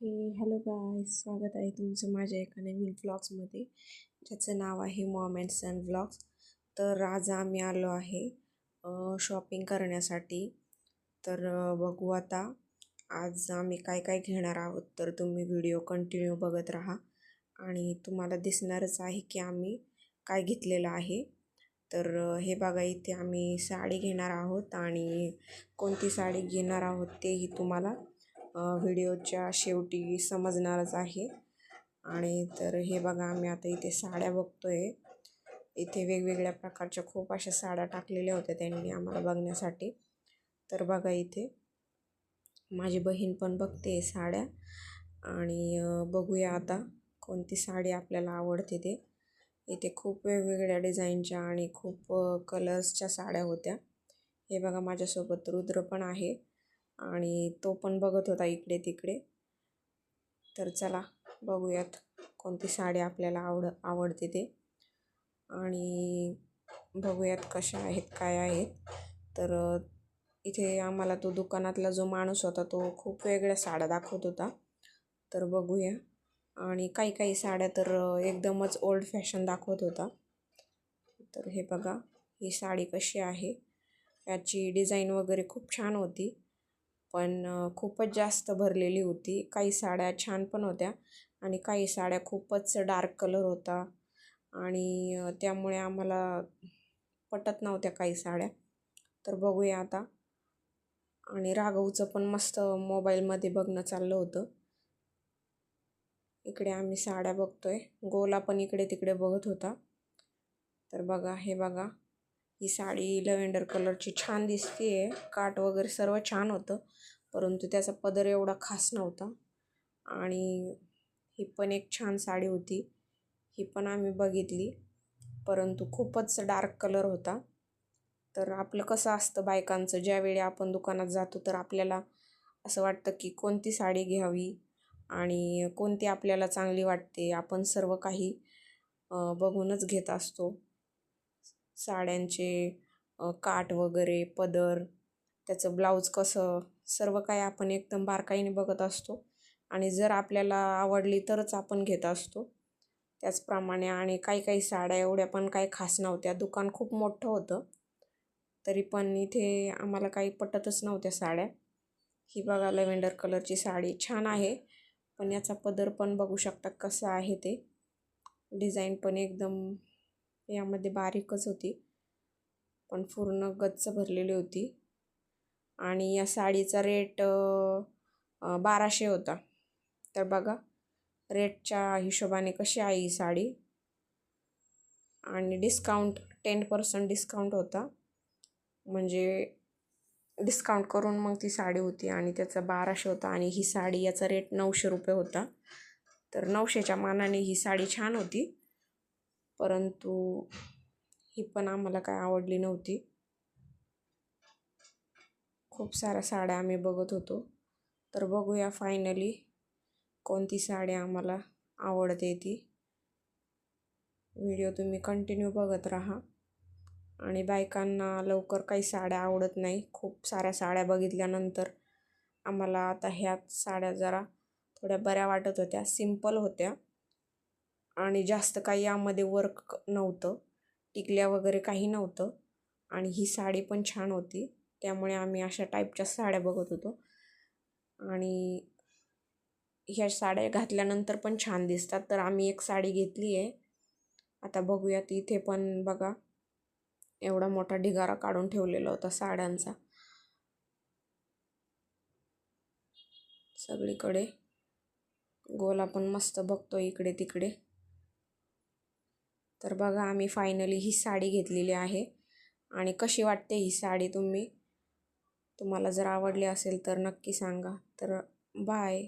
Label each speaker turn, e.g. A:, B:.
A: Hello guys, स्वागत आहे तुमचं माझ्या एका नवीन व्लॉग्समध्ये ज्याचं नाव आहे मॉम अँड सन व्लॉग्स. तर आज आम्ही आलो आहे शॉपिंग करण्यासाठी. तर बघू आता आज आम्ही काय काय घेणार आहोत. तर तुम्ही व्हिडिओ कंटिन्यू बघत राहा आणि तुम्हाला दिसणारच आहे की आम्ही काय घेतलेलं आहे. तर हे बघा, इथे आम्ही साडी घेणार आहोत आणि कोणती साडी घेणार आहोत तेही तुम्हाला व्हिडिओच्या शेवटी समजणारच आहे. आणि तर हे बघा, आम्ही आता इथे साड्या बघतोय. इथे वेगवेगळ्या प्रकारच्या खूप अशा साड्या टाकलेल्या होत्या त्यांनी आम्हाला बघण्यासाठी. तर बघा, इथे माझी बहीण पण बघते साड्या आणि बघूया आता कोणती साडी आपल्याला आवडते ते. इथे खूप वेगवेगळ्या डिझाईनच्या आणि खूप कलर्सच्या साड्या होत्या. हे बघा, माझ्यासोबत रुद्र पण आहे आणि तो पण बघत होता इकडे तिकडे. तर चला बघूयात कोणती साडी आपल्याला आवडते ते आणि बघूयात कशा आहेत काय आहेत. तर इथे आम्हाला तो दुकानातला जो माणूस होता तो खूप वेगळ्या साड्या दाखवत होता. तर बघूया. आणि काही साड्या तर एकदमच ओल्ड फॅशन दाखवत होता. तर हे बघा, ही साडी कशी आहे. याची डिझाईन वगैरे खूप छान होती, पण खूपच जास्त भरलेली होती. काही साड्या छान पण होत्या आणि काही साड्या खूपच डार्क कलर होता आणि त्यामुळे आम्हाला पटत नव्हत्या काही साड्या. तर बघूया आता. आणि राघवचं पण मस्त मोबाईलमध्ये बघणं चाललं होतं. इकडे आम्ही साड्या बघतोय. गोला पण इकडे तिकडे बघत होता. तर बघा, हे बघा, ही साडी लव्हेंडर कलरची छान दिसतीये. काठ वगैरे सर्व छान होतं, परंतु त्याचा पदर एवढा खास नव्हता. आणि ही पण एक छान साडी होती. ही पण आम्ही बघितली, परंतु खूपच डार्क कलर होता. तर आपलं कसं असतं बायकांचं, ज्यावेळी आपण दुकानात जातो तर आपल्याला असं वाटतं की कोणती साडी घ्यावी आणि कोणती आपल्याला चांगली वाटते. आपण सर्व काही बघूनच घेत असतो. साड्यांचे काठ वगैरे, पदर, त्याचं ब्लाऊज कसं, सर्व काही आपण एकदम बारकाईने बघत असतो आणि जर आपल्याला आवडली तरच आपण घेत असतो. त्याचप्रमाणे आणि काही साड्या एवढ्या पण काही खास नव्हत्या. दुकान खूप मोठं होतं, तरी पण इथे आम्हाला काही पटतच नव्हत्या साड्या. ही बघा, लव्हेंडर कलरची साडी छान आहे, पण याचा पदर पण बघू शकता कसं आहे ते. डिझाईन पण एकदम यामध्ये बारीकच होती, पण पूर्ण गच्च भरलेली होती. आणि या साडीचा रेट 1200 होता. तर बघा, रेटच्या हिशोबाने कशी आहे ही साडी. आणि डिस्काउंट 10% डिस्काउंट होता, म्हणजे डिस्काउंट करून मग ती साडी होती आणि त्याचा 1200 होता. आणि ही साडी, याचा रेट 900 रुपये होता. तर 900च्या मानाने ही साडी छान होती, परंतु ही पण आम्हाला काय आवडली नव्हती. खूप साऱ्या साड्या आम्ही बघत होतो. तर बघूया फायनली कोणती साडी आम्हाला आवडते ती. व्हिडिओ तुम्ही कंटिन्यू बघत राहा. आणि बायकांना लवकर काही साड्या आवडत नाही. खूप साऱ्या साड्या बघितल्यानंतर आम्हाला आता ह्या साड्या जरा थोड्या बऱ्या वाटत होत्या. सिंपल होत्या आणि जास्त काही यामध्ये वर्क नव्हतं, टिकल्या वगैरे काही नव्हतं. आणि ही साडी पण छान होती, त्यामुळे आम्ही अशा टाईपच्या साड्या बघत होतो. आणि ह्या साड्या घातल्यानंतर पण छान दिसतात. तर आम्ही एक साडी घेतली आहे. आता बघूयात. इथे पण बघा, एवढा मोठा ढिगारा काढून ठेवलेला होता साड्यांचा सगळीकडे. गोला पण मस्त बघतो इकडे तिकडे. तर बघा, आम्ही फायनली ही साडी घेतलेली आहे. आणि कशी वाटते ही साडी तुम्हाला जर आवडली असेल तर नक्की सांगा. तर बाय.